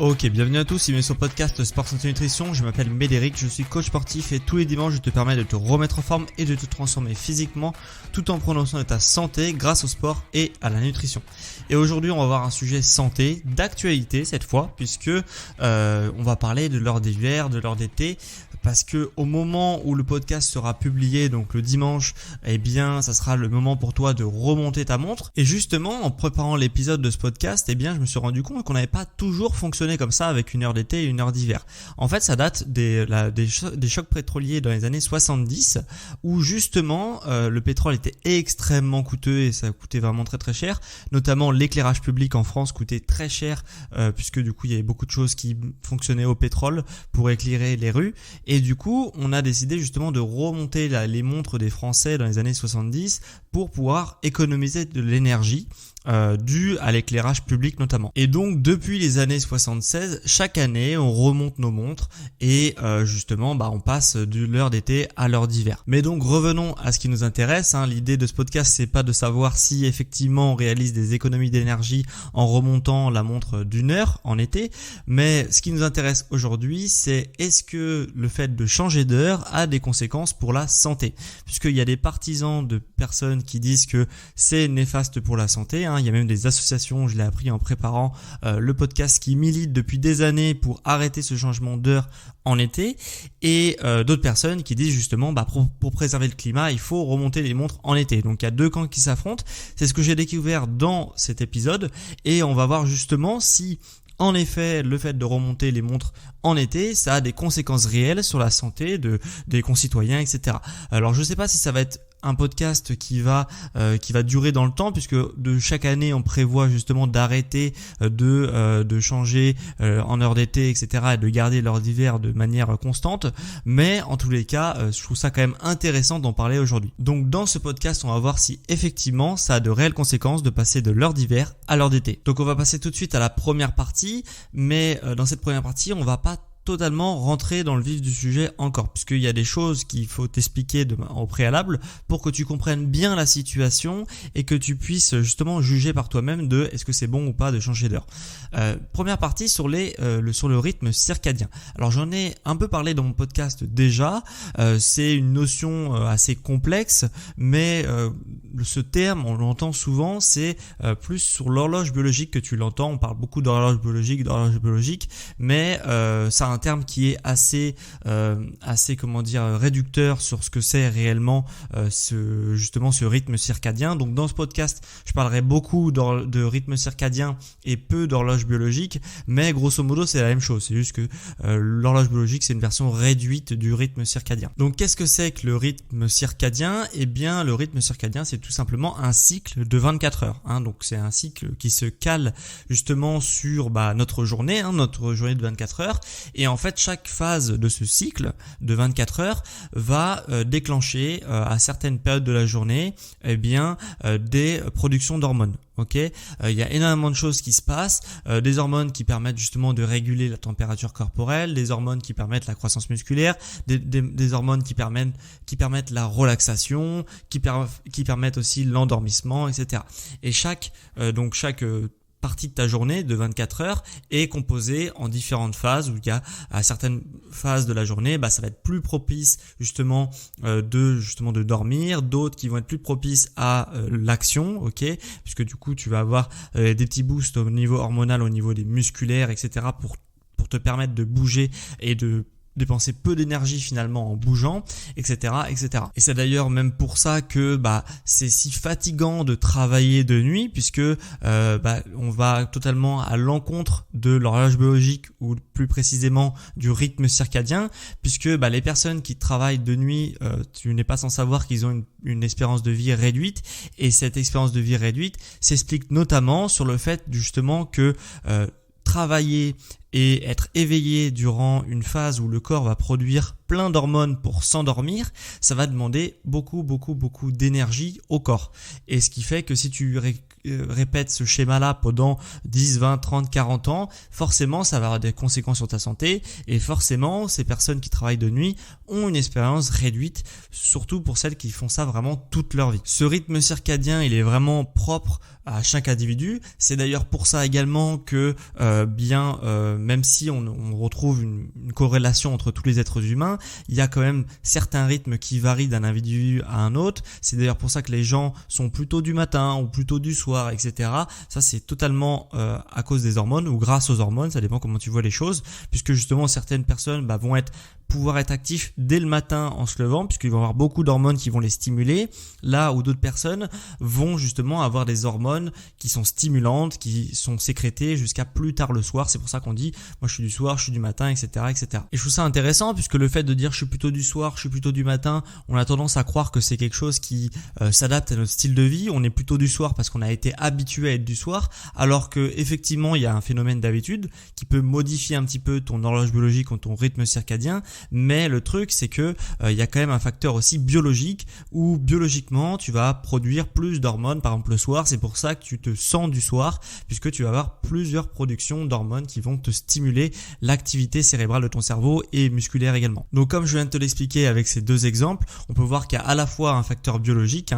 Ok, bienvenue à tous, bienvenue sur le podcast Sport Santé Nutrition. Je m'appelle Médéric, je suis coach sportif et tous les dimanches je te permets de te remettre en forme et de te transformer physiquement tout en prenant soin de ta santé grâce au sport et à la nutrition. Et aujourd'hui on va voir un sujet santé d'actualité cette fois, puisque on va parler de l'heure d'hiver, de l'heure d'été. Parce que au moment où le podcast sera publié, donc le dimanche, eh bien, ça sera le moment pour toi de remonter ta montre. Et justement, en préparant l'épisode de ce podcast, eh bien, je me suis rendu compte qu'on n'avait pas toujours fonctionné comme ça avec une heure d'été et une heure d'hiver. En fait, ça date des chocs pétroliers dans les années 70, où justement, le pétrole était extrêmement coûteux et ça coûtait vraiment très très cher. Notamment, l'éclairage public en France coûtait très cher, puisque du coup, il y avait beaucoup de choses qui fonctionnaient au pétrole pour éclairer les rues. Et du coup, on a décidé justement de remonter les montres des Français dans les années 70 pour pouvoir économiser de l'énergie due à l'éclairage public notamment. Et donc, depuis les années 76, chaque année, on remonte nos montres et justement, on passe de l'heure d'été à l'heure d'hiver. Mais donc, revenons à ce qui nous intéresse. L'idée de ce podcast, c'est pas de savoir si effectivement on réalise des économies d'énergie en remontant la montre d'une heure en été, mais ce qui nous intéresse aujourd'hui, c'est est-ce que le fait de changer d'heure a des conséquences pour la santé, puisqu'il y a des partisans de personnes qui disent que c'est néfaste pour la santé. Il y a même des associations, je l'ai appris en préparant le podcast, qui militent depuis des années pour arrêter ce changement d'heure en été, et d'autres personnes qui disent justement pour préserver le climat, il faut remonter les montres en été. Donc il y a deux camps qui s'affrontent. C'est ce que j'ai découvert dans cet épisode, et on va voir justement si en effet, le fait de remonter les montres en été, ça a des conséquences réelles sur la santé des concitoyens, etc. Alors, je sais pas si ça va être un podcast qui va durer dans le temps, puisque de chaque année on prévoit justement d'arrêter de changer en heure d'été, etc., et de garder l'heure d'hiver de manière constante. Mais en tous les cas, je trouve ça quand même intéressant d'en parler aujourd'hui. Donc dans ce podcast, on va voir si effectivement ça a de réelles conséquences de passer de l'heure d'hiver à l'heure d'été. Donc on va passer tout de suite à la première partie, mais dans cette première partie, on va pas totalement rentrer dans le vif du sujet encore, puisqu'il y a des choses qu'il faut t'expliquer au préalable pour que tu comprennes bien la situation et que tu puisses justement juger par toi-même de est-ce que c'est bon ou pas de changer d'heure. Première partie sur le rythme circadien. Alors j'en ai un peu parlé dans mon podcast déjà, c'est une notion assez complexe, mais ce terme on l'entend souvent, c'est plus sur l'horloge biologique que tu l'entends. On parle beaucoup d'horloge biologique, mais ça a un terme qui est assez réducteur sur ce que c'est réellement ce rythme circadien. Donc dans ce podcast, je parlerai beaucoup de rythme circadien et peu d'horloge biologique, mais grosso modo c'est la même chose. C'est juste que l'horloge biologique, c'est une version réduite du rythme circadien. Donc qu'est-ce que c'est que le rythme circadien ? Eh bien, le rythme circadien, c'est tout simplement un cycle de 24 heures. Donc c'est un cycle qui se cale justement sur notre journée de 24 heures. Et en fait, chaque phase de ce cycle de 24 heures va déclencher à certaines périodes de la journée des productions d'hormones. Il y a énormément de choses qui se passent, des hormones qui permettent justement de réguler la température corporelle, des hormones qui permettent la croissance musculaire, des hormones qui permettent la relaxation, qui permettent aussi l'endormissement, etc. Et chaque partie de ta journée de 24 heures est composée en différentes phases, où il y a à certaines phases de la journée, ça va être plus propice justement de dormir, d'autres qui vont être plus propices à l'action, puisque du coup tu vas avoir des petits boosts au niveau hormonal, au niveau des musculaires, etc., pour te permettre de bouger et de dépenser peu d'énergie finalement en bougeant, etc., etc. Et c'est d'ailleurs même pour ça que c'est si fatigant de travailler de nuit, puisque on va totalement à l'encontre de l'horloge biologique, ou plus précisément du rythme circadien, puisque les personnes qui travaillent de nuit, tu n'es pas sans savoir qu'ils ont une espérance de vie réduite, et cette espérance de vie réduite s'explique notamment sur le fait justement que travailler et être éveillé durant une phase où le corps va produire plein d'hormones pour s'endormir, ça va demander beaucoup d'énergie au corps. Et ce qui fait que si tu répètes ce schéma-là pendant 10, 20, 30, 40 ans, forcément ça va avoir des conséquences sur ta santé et forcément ces personnes qui travaillent de nuit ont une expérience réduite, surtout pour celles qui font ça vraiment toute leur vie. Ce rythme circadien, il est vraiment propre à chaque individu. C'est d'ailleurs pour ça également que même si on retrouve une corrélation entre tous les êtres humains, il y a quand même certains rythmes qui varient d'un individu à un autre. C'est d'ailleurs pour ça que les gens sont plutôt du matin ou plutôt du soir, etc. Ça, c'est totalement à cause des hormones ou grâce aux hormones, ça dépend comment tu vois les choses, puisque justement certaines personnes vont pouvoir être actifs dès le matin en se levant, puisqu'il va y avoir beaucoup d'hormones qui vont les stimuler, là où d'autres personnes vont justement avoir des hormones qui sont stimulantes, qui sont sécrétées jusqu'à plus tard le soir. C'est pour ça qu'on dit moi je suis du soir, je suis du matin, etc., etc. Et je trouve ça intéressant, puisque le fait de dire je suis plutôt du soir, je suis plutôt du matin, on a tendance à croire que c'est quelque chose qui s'adapte à notre style de vie. On est plutôt du soir parce qu'on a été habitué à être du soir, alors que effectivement il y a un phénomène d'habitude qui peut modifier un petit peu ton horloge biologique ou ton rythme circadien. Mais le truc, c'est que il y a quand même un facteur aussi biologique où biologiquement tu vas produire plus d'hormones, par exemple le soir. C'est pour ça que tu te sens du soir, puisque tu vas avoir plusieurs productions d'hormones qui vont te stimuler l'activité cérébrale de ton cerveau et musculaire également. Donc comme je viens de te l'expliquer avec ces deux exemples, on peut voir qu'il y a à la fois un facteur biologique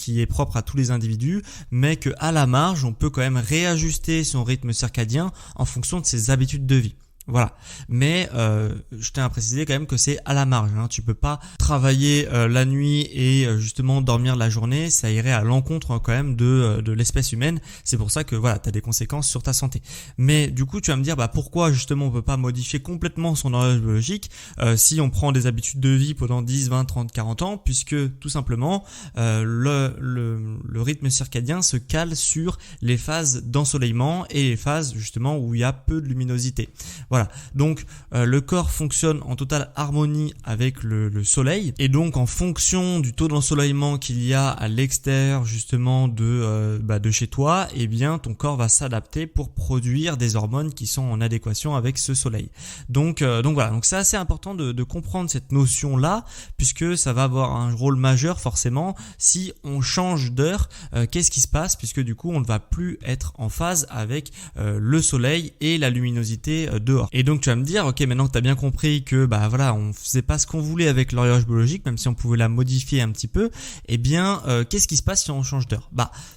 qui est propre à tous les individus, mais que à la marge, on peut quand même réajuster son rythme circadien en fonction de ses habitudes de vie. Voilà, mais je tiens à préciser quand même que c'est à la marge, Tu peux pas travailler la nuit et justement dormir la journée, ça irait à l'encontre quand même de l'espèce humaine. C'est pour ça que voilà, tu as des conséquences sur ta santé. Mais du coup, tu vas me dire pourquoi justement on peut pas modifier complètement son horloge biologique si on prend des habitudes de vie pendant 10, 20, 30, 40 ans, puisque tout simplement le rythme circadien se cale sur les phases d'ensoleillement et les phases justement où il y a peu de luminosité. Voilà, donc le corps fonctionne en totale harmonie avec le soleil, et donc en fonction du taux d'ensoleillement qu'il y a à l'extérieur justement de chez toi, eh bien ton corps va s'adapter pour produire des hormones qui sont en adéquation avec ce soleil. Donc voilà, donc c'est assez important de comprendre cette notion là, puisque ça va avoir un rôle majeur forcément si on change d'heure. Qu'est-ce qui se passe, puisque du coup on ne va plus être en phase avec le soleil et la luminosité dehors. Et donc tu vas me dire, ok, maintenant que tu as bien compris que on faisait pas ce qu'on voulait avec l'horloge biologique, même si on pouvait la modifier un petit peu, eh bien qu'est-ce qui se passe si on change d'heure?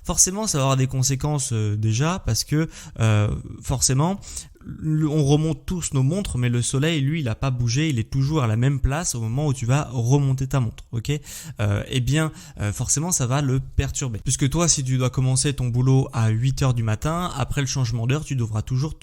Forcément ça va avoir des conséquences déjà, parce que forcément on remonte tous nos montres, mais le soleil, lui, il a pas bougé, il est toujours à la même place au moment où tu vas remonter ta montre, ok? Forcément, ça va le perturber. Puisque toi, si tu dois commencer ton boulot à 8h du matin, après le changement d'heure, tu devras toujours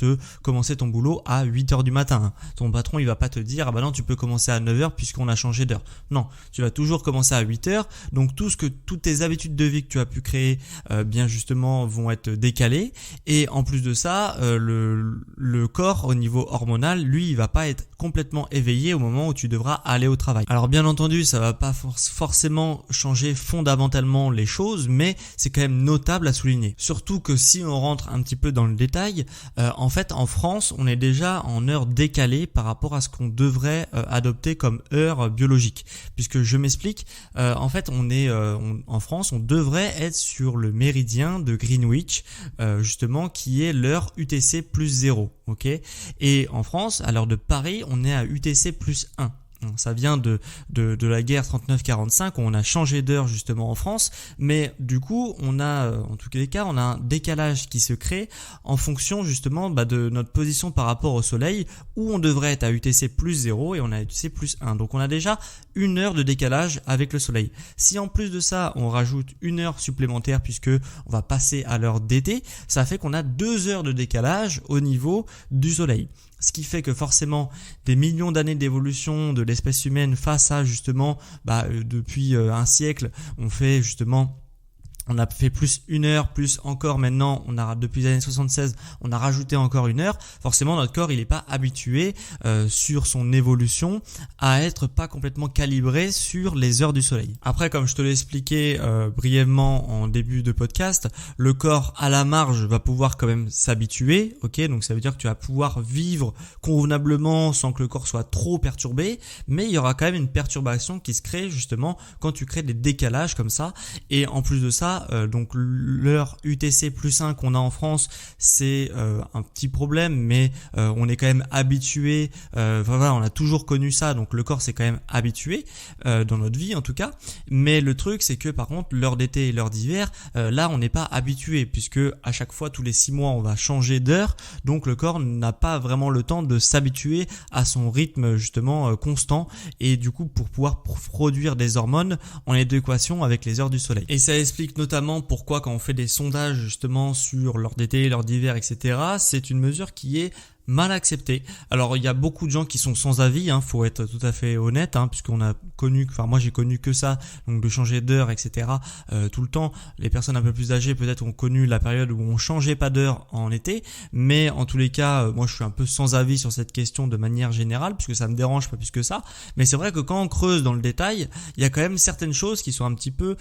commencer ton boulot à 8h du matin. Ton patron, il va pas te dire, non, tu peux commencer à 9h puisqu'on a changé d'heure. Non, tu vas toujours commencer à 8h. Donc, toutes tes habitudes de vie que tu as pu créer, bien justement, vont être décalées. Et en plus de ça, le corps au niveau hormonal, lui, il va pas être complètement éveillé au moment où tu devras aller au travail. Alors bien entendu, ça va pas forcément changer fondamentalement les choses, mais c'est quand même notable à souligner. Surtout que si on rentre un petit peu dans le détail, en fait en France, on est déjà en heure décalée par rapport à ce qu'on devrait adopter comme heure biologique. Puisque je m'explique, en fait en France, on devrait être sur le méridien de Greenwich, justement qui est l'heure UTC plus 0. Ok, et en France, à l'heure de Paris, on est à UTC plus 1. Ça vient de la guerre 39-45 où on a changé d'heure justement en France, mais du coup on a en tous les cas on a un décalage qui se crée en fonction justement de notre position par rapport au soleil, où on devrait être à UTC plus 0 et on a UTC plus 1. Donc on a déjà une heure de décalage avec le soleil. Si en plus de ça on rajoute une heure supplémentaire puisque on va passer à l'heure d'été, ça fait qu'on a 2 heures de décalage au niveau du soleil. Ce qui fait que forcément des millions d'années d'évolution de l'espèce humaine face à justement depuis un siècle, on a fait plus une heure, plus encore maintenant, depuis les années 76, on a rajouté encore une heure. Forcément, notre corps, il n'est pas habitué sur son évolution à être pas complètement calibré sur les heures du soleil. Après, comme je te l'ai expliqué brièvement en début de podcast, le corps à la marge va pouvoir quand même s'habituer, ok? Donc ça veut dire que tu vas pouvoir vivre convenablement sans que le corps soit trop perturbé, mais il y aura quand même une perturbation qui se crée justement quand tu crées des décalages comme ça. Et en plus de ça, cas, donc l'heure UTC plus 1 qu'on a en France, c'est un petit problème, mais on est quand même habitué, voilà, on a toujours connu ça, donc le corps s'est quand même habitué dans notre vie en tout cas. Mais le truc, c'est que par contre, l'heure d'été et l'heure d'hiver, là on n'est pas habitué, puisque à chaque fois, tous les 6 mois, on va changer d'heure, donc le corps n'a pas vraiment le temps de s'habituer à son rythme justement constant, et du coup pour pouvoir produire des hormones en adéquation avec les heures du soleil. Et ça explique notamment pourquoi quand on fait des sondages justement sur l'heure d'été, l'heure d'hiver, etc., c'est une mesure qui est mal accepté. Alors il y a beaucoup de gens qui sont sans avis, faut être tout à fait honnête, puisqu'on a connu, moi j'ai connu que ça, donc de changer d'heure, etc. Tout le temps. Les personnes un peu plus âgées peut-être ont connu la période où on changeait pas d'heure en été, mais en tous les cas, moi je suis un peu sans avis sur cette question de manière générale, puisque ça me dérange pas plus que ça. Mais c'est vrai que quand on creuse dans le détail, il y a quand même certaines choses qui sont un petit peu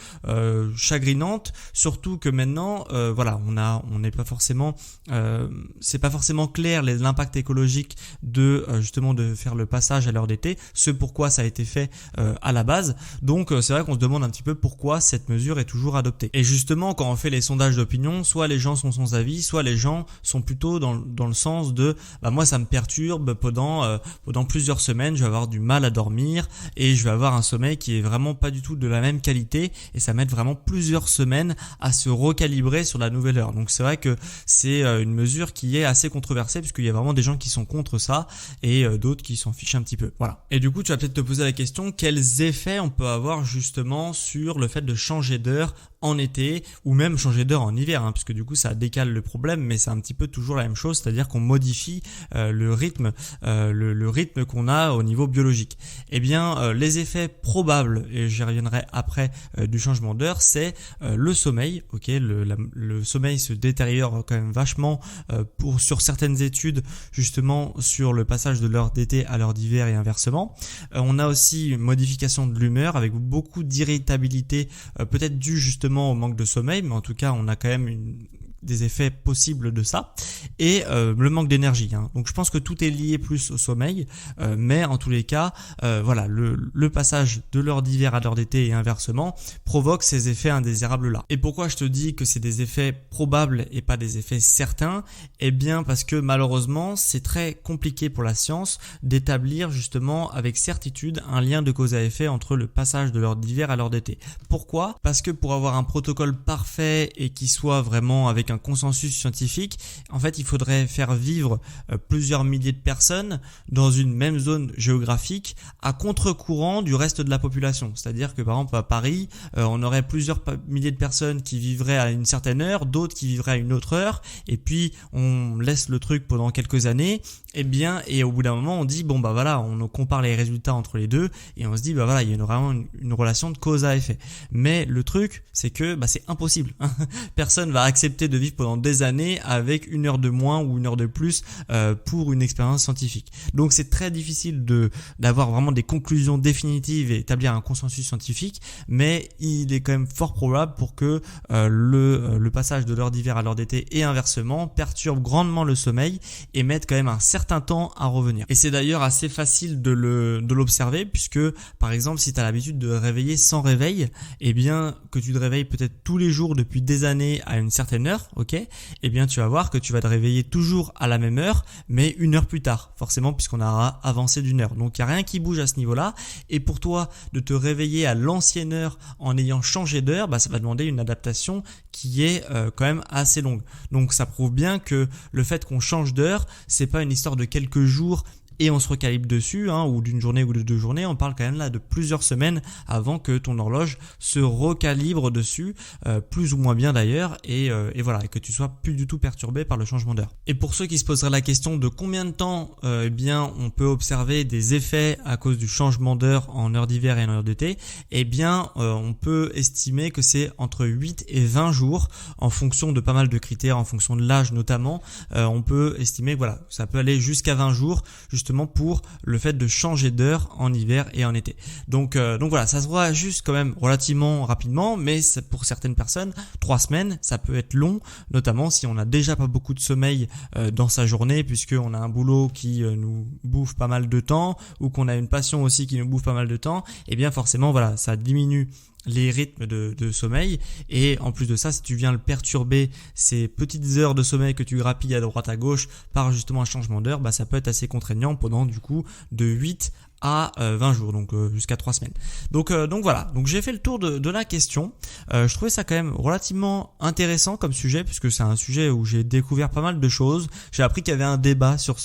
chagrinantes, surtout que maintenant, voilà, on n'est pas forcément, c'est pas forcément clair l'impact écologique de justement de faire le passage à l'heure d'été, ce pourquoi ça a été fait à la base. Donc c'est vrai qu'on se demande un petit peu pourquoi cette mesure est toujours adoptée. Et justement, quand on fait les sondages d'opinion, soit les gens sont sans avis, soit les gens sont plutôt dans le sens de moi ça me perturbe pendant plusieurs semaines, je vais avoir du mal à dormir et je vais avoir un sommeil qui est vraiment pas du tout de la même qualité, et ça m'aide vraiment plusieurs semaines à se recalibrer sur la nouvelle heure. Donc c'est vrai que c'est une mesure qui est assez controversée, puisqu'il y a vraiment des gens qui sont contre ça et d'autres qui s'en fichent un petit peu. Voilà. Et du coup, tu vas peut-être te poser la question, quels effets on peut avoir justement sur le fait de changer d'heure en été, ou même changer d'heure en hiver, puisque du coup ça décale le problème, mais c'est un petit peu toujours la même chose, c'est-à-dire qu'on modifie le rythme qu'on a au niveau biologique. Eh bien, les effets probables, et j'y reviendrai après, du changement d'heure, c'est le sommeil. Ok, le sommeil se détériore quand même vachement sur certaines études, justement sur le passage de l'heure d'été à l'heure d'hiver et inversement. On a aussi une modification de l'humeur avec beaucoup d'irritabilité, peut-être due justement au manque de sommeil, mais en tout cas on a quand même des effets possibles de ça, et le manque d'énergie. Donc je pense que tout est lié plus au sommeil, mais en tous les cas, voilà, le passage de l'heure d'hiver à l'heure d'été et inversement provoque ces effets indésirables là. Et pourquoi je te dis que c'est des effets probables et pas des effets certains? Eh bien parce que malheureusement c'est très compliqué pour la science d'établir justement avec certitude un lien de cause à effet entre le passage de l'heure d'hiver à l'heure d'été. Pourquoi? Parce que pour avoir un protocole parfait et qui soit vraiment avec un consensus scientifique, en fait il faudrait faire vivre plusieurs milliers de personnes dans une même zone géographique à contre-courant du reste de la population. C'est-à-dire que par exemple à Paris, on aurait plusieurs milliers de personnes qui vivraient à une certaine heure, d'autres qui vivraient à une autre heure, et puis on laisse le truc pendant quelques années, et au bout d'un moment on dit voilà, on compare les résultats entre les deux et on se dit voilà, il y a vraiment une relation de cause à effet. Mais le truc c'est que c'est impossible. Personne va accepter de vivre pendant des années avec une heure de moins ou une heure de plus pour une expérience scientifique. Donc c'est très difficile d'avoir vraiment des conclusions définitives et établir un consensus scientifique, mais il est quand même fort probable pour que le passage de l'heure d'hiver à l'heure d'été et inversement perturbe grandement le sommeil et mette quand même un certain temps à revenir. Et c'est d'ailleurs assez facile de l'observer, puisque par exemple si tu as l'habitude de réveiller sans réveil, eh bien que tu te réveilles peut-être tous les jours depuis des années à une certaine heure, ok, eh bien tu vas voir que tu vas te réveiller toujours à la même heure, mais une heure plus tard, forcément, puisqu'on aura avancé d'une heure. Donc il n'y a rien qui bouge à ce niveau-là, et pour toi de te réveiller à l'ancienne heure en ayant changé d'heure, ça va demander une adaptation qui est quand même assez longue. Donc ça prouve bien que le fait qu'on change d'heure, c'est pas une histoire de quelques jours et on se recalibre dessus, ou d'une journée ou de 2 journées. On parle quand même là de plusieurs semaines avant que ton horloge se recalibre dessus, plus ou moins bien d'ailleurs, et voilà, et que tu sois plus du tout perturbé par le changement d'heure. Et pour ceux qui se poseraient la question de combien de temps eh bien on peut observer des effets à cause du changement d'heure en heure d'hiver et en heure d'été, eh bien on peut estimer que c'est entre 8 et 20 jours en fonction de pas mal de critères, en fonction de l'âge notamment. On peut estimer, voilà, ça peut aller jusqu'à 20 jours justement pour le fait de changer d'heure en hiver et en été. Donc voilà, ça se voit juste quand même relativement rapidement, mais pour certaines personnes, 3 semaines, ça peut être long, notamment si on n'a déjà pas beaucoup de sommeil dans sa journée, puisqu'on a un boulot qui nous bouffe pas mal de temps, ou qu'on a une passion aussi qui nous bouffe pas mal de temps, et bien forcément voilà, ça diminue les rythmes de sommeil. Et en plus de ça, si tu viens le perturber, ces petites heures de sommeil que tu grappilles à droite à gauche par justement un changement d'heure, ça peut être assez contraignant pendant du coup de 8 à 20 jours, donc jusqu'à 3 semaines. Donc voilà, donc j'ai fait le tour de la question. Je trouvais ça quand même relativement intéressant comme sujet, puisque c'est un sujet où j'ai découvert pas mal de choses. J'ai appris qu'il y avait un débat sur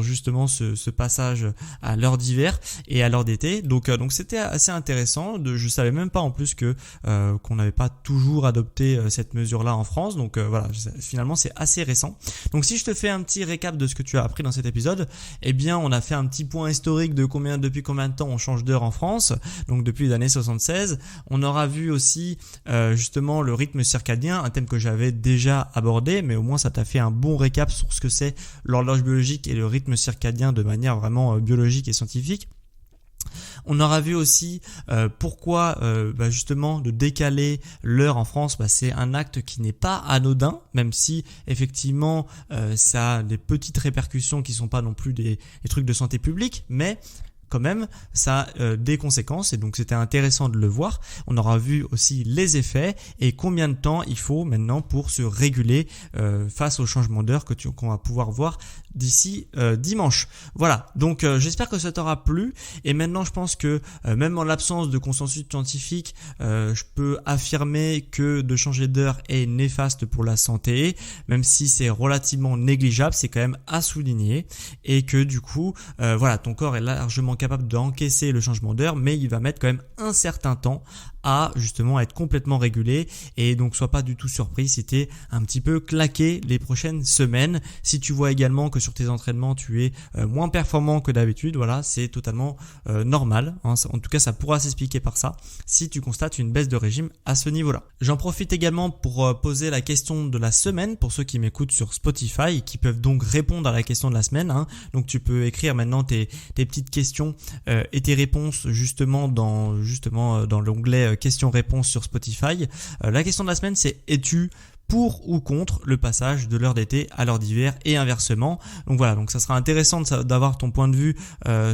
justement ce passage à l'heure d'hiver et à l'heure d'été. Donc c'était assez intéressant. Je savais même pas en plus qu'on n'avait pas toujours adopté cette mesure-là en France. Donc voilà, finalement c'est assez récent. Donc si je te fais un petit récap de ce que tu as appris dans cet épisode, eh bien on a fait un petit point historique de depuis combien de temps on change d'heure en France, donc depuis les années 76. On aura vu aussi justement le rythme circadien, un thème que j'avais déjà abordé, mais au moins ça t'a fait un bon récap sur ce que c'est l'horloge biologique et le rythme circadien de manière vraiment biologique et scientifique. On aura vu aussi pourquoi justement de décaler l'heure en France, c'est un acte qui n'est pas anodin, même si effectivement ça a des petites répercussions qui sont pas non plus des trucs de santé publique, mais quand même ça a des conséquences et donc c'était intéressant de le voir. On aura vu aussi les effets et combien de temps il faut maintenant pour se réguler face au changement d'heure qu'on va pouvoir voir d'ici dimanche. Voilà, donc j'espère que ça t'aura plu et maintenant je pense que même en l'absence de consensus scientifique, je peux affirmer que de changer d'heure est néfaste pour la santé, même si c'est relativement négligeable, c'est quand même à souligner et que du coup voilà, ton corps est largement capable d'encaisser le changement d'heure, mais il va mettre quand même un certain temps à justement être complètement régulé et donc sois pas du tout surpris si t'es un petit peu claqué les prochaines semaines. Si tu vois également que sur tes entraînements tu es moins performant que d'habitude, voilà, c'est totalement normal, hein. En tout cas ça pourra s'expliquer par ça si tu constates une baisse de régime à ce niveau-là. J'en profite également pour poser la question de la semaine pour ceux qui m'écoutent sur Spotify, qui peuvent donc répondre à la question de la semaine, hein. Donc tu peux écrire maintenant tes petites questions et tes réponses justement dans l'onglet questions-réponses sur Spotify. La question de la semaine, c'est: es-tu pour ou contre le passage de l'heure d'été à l'heure d'hiver et inversement? Donc voilà, donc ça sera intéressant d'avoir ton point de vue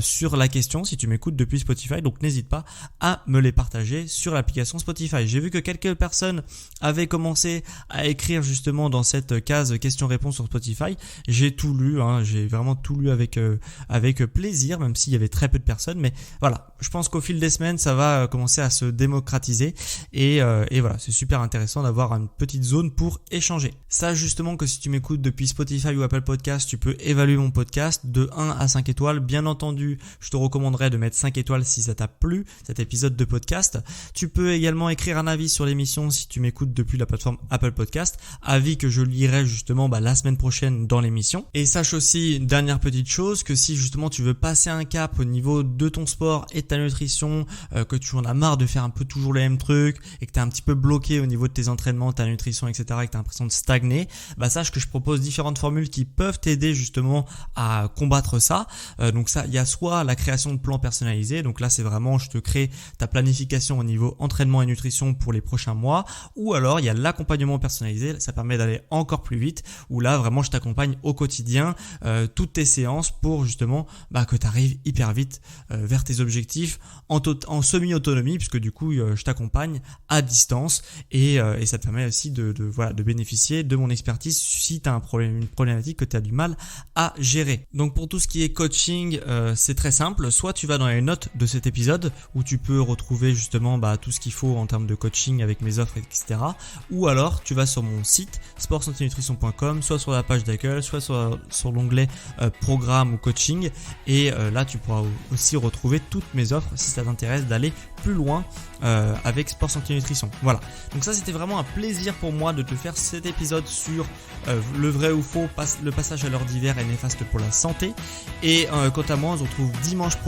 sur la question si tu m'écoutes depuis Spotify, donc n'hésite pas à me les partager sur l'application Spotify. J'ai vu que quelques personnes avaient commencé à écrire justement dans cette case questions-réponses sur Spotify. J'ai tout lu, hein, j'ai vraiment tout lu avec plaisir, même s'il y avait très peu de personnes, mais voilà, je pense qu'au fil des semaines ça va commencer à se démocratiser et voilà, c'est super intéressant d'avoir une petite zone pour échanger. Sache justement que si tu m'écoutes depuis Spotify ou Apple Podcast, tu peux évaluer mon podcast de 1 à 5 étoiles. Bien entendu, je te recommanderais de mettre 5 étoiles si ça t'a plu, cet épisode de podcast. Tu peux également écrire un avis sur l'émission si tu m'écoutes depuis la plateforme Apple Podcast, avis que je lirai justement la semaine prochaine dans l'émission. Et sache aussi, une dernière petite chose, que si justement tu veux passer un cap au niveau de ton sport et de ta nutrition, que tu en as marre de faire un peu toujours les mêmes trucs et que tu es un petit peu bloqué au niveau de tes entraînements, ta nutrition, etc., et que tu as l'impression de stagner, sache que je propose différentes formules qui peuvent t'aider justement à combattre ça. Donc ça, il y a soit la création de plans personnalisés, donc là c'est vraiment je te crée ta planification au niveau entraînement et nutrition pour les prochains mois, ou alors il y a l'accompagnement personnalisé, ça permet d'aller encore plus vite, où là vraiment je t'accompagne au quotidien, toutes tes séances pour justement que tu arrives hyper vite vers tes objectifs en semi-autonomie, puisque du coup je t'accompagne à distance et ça te permet aussi de bénéficier de mon expertise si tu as une problématique que tu as du mal à gérer. Donc pour tout ce qui est coaching, c'est très simple, soit tu vas dans les notes de cet épisode où tu peux retrouver justement tout ce qu'il faut en termes de coaching avec mes offres, etc. Ou alors tu vas sur mon site sportsanténutrition.com, soit sur la page d'accueil, soit sur l'onglet programme ou coaching, et là tu pourras aussi retrouver toutes mes offres si ça t'intéresse d'aller plus loin avec Sport Santé Nutrition. Voilà, donc ça c'était vraiment un plaisir pour moi de te faire cet épisode sur le vrai ou faux, le passage à l'heure d'hiver est néfaste pour la santé. Et quant à moi, on se retrouve dimanche prochain